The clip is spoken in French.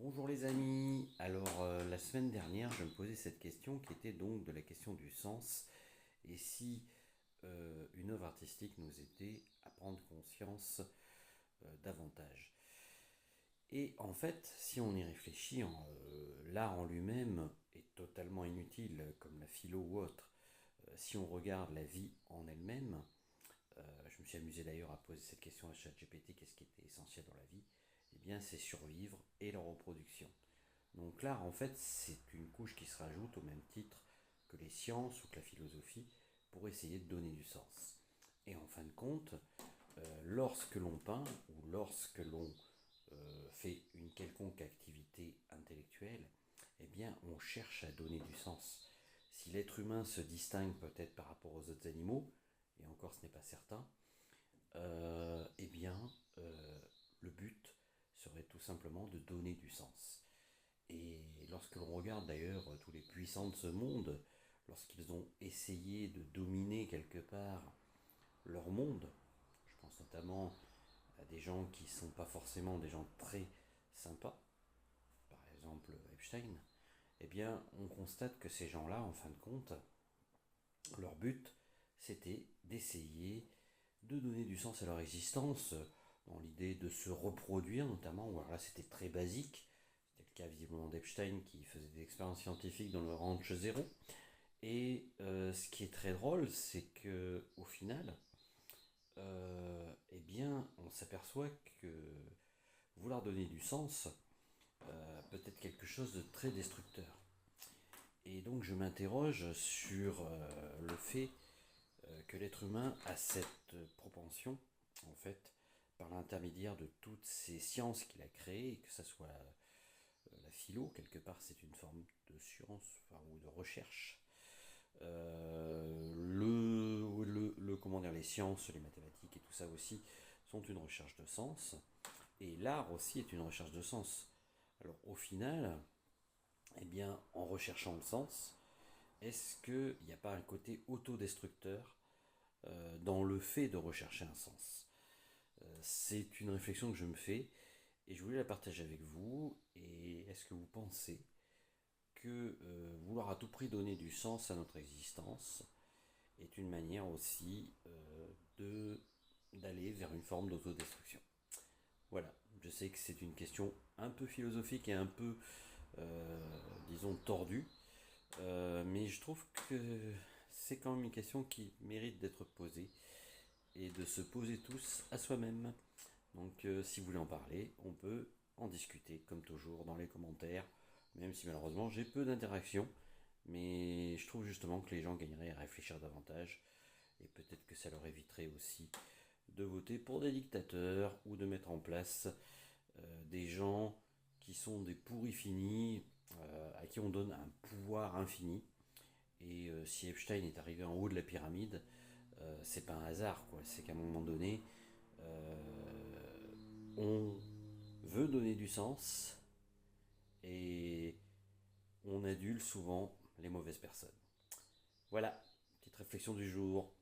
Bonjour les amis. Alors la semaine dernière, je me posais cette question qui était donc de la question du sens. Et si une œuvre artistique nous aidait à prendre conscience davantage. Et en fait, si on y réfléchit, l'art en lui-même est totalement inutile, comme la philo ou autre. Si on regarde la vie en elle-même, je me suis amusé d'ailleurs à poser cette question à ChatGPT, qu'est-ce qui était essentiel dans la vie? Eh bien, c'est survivre et la reproduction. Donc l'art, en fait, c'est une couche qui se rajoute au même titre que les sciences ou que la philosophie pour essayer de donner du sens. Et en fin de compte, lorsque l'on peint ou lorsque l'on fait une quelconque activité intellectuelle, eh bien, on cherche à donner du sens. Si l'être humain se distingue peut-être par rapport aux autres animaux, et encore ce n'est pas certain, eh bien, le but serait tout simplement de donner du sens. Et lorsque l'on regarde d'ailleurs tous les puissants de ce monde, lorsqu'ils ont essayé de dominer quelque part leur monde, je pense notamment à des gens qui ne sont pas forcément des gens très sympas, par exemple Epstein, eh bien on constate que ces gens-là, en fin de compte, leur but, c'était d'essayer de donner du sens à leur existence, dans l'idée de se reproduire notamment, ou alors là c'était très basique, c'était le cas visiblement d'Epstein qui faisait des expériences scientifiques dans le ranch zéro. Et ce qui est très drôle, c'est que au final, eh bien, on s'aperçoit que vouloir donner du sens peut être quelque chose de très destructeur. Et donc je m'interroge sur le fait que l'être humain a cette propension, en fait, par l'intermédiaire de toutes ces sciences qu'il a créées, que ce soit la philo, quelque part c'est une forme de science enfin, ou de recherche, comment dire, les sciences, les mathématiques et tout ça aussi sont une recherche de sens, et l'art aussi est une recherche de sens. Alors au final, eh bien, en recherchant le sens, est-ce qu'il n'y a pas un côté autodestructeur dans le fait de rechercher un sens? C'est une réflexion que je me fais et je voulais la partager avec vous. Et est-ce que vous pensez que vouloir à tout prix donner du sens à notre existence est une manière aussi de d'aller vers une forme d'autodestruction? Voilà, je sais que c'est une question un peu philosophique et un peu, disons, tordue, mais je trouve que c'est quand même une question qui mérite d'être posée et de se poser tous à soi-même. Donc si vous voulez en parler, on peut en discuter comme toujours dans les commentaires, même si malheureusement j'ai peu d'interactions, mais je trouve justement que les gens gagneraient à réfléchir davantage et peut-être que ça leur éviterait aussi de voter pour des dictateurs ou de mettre en place des gens qui sont des pourris finis, à qui on donne un pouvoir infini. Et si Epstein est arrivé en haut de la pyramide, c'est pas un hasard, quoi. C'est qu'à un moment donné, on veut donner du sens et on adule souvent les mauvaises personnes. Voilà, petite réflexion du jour.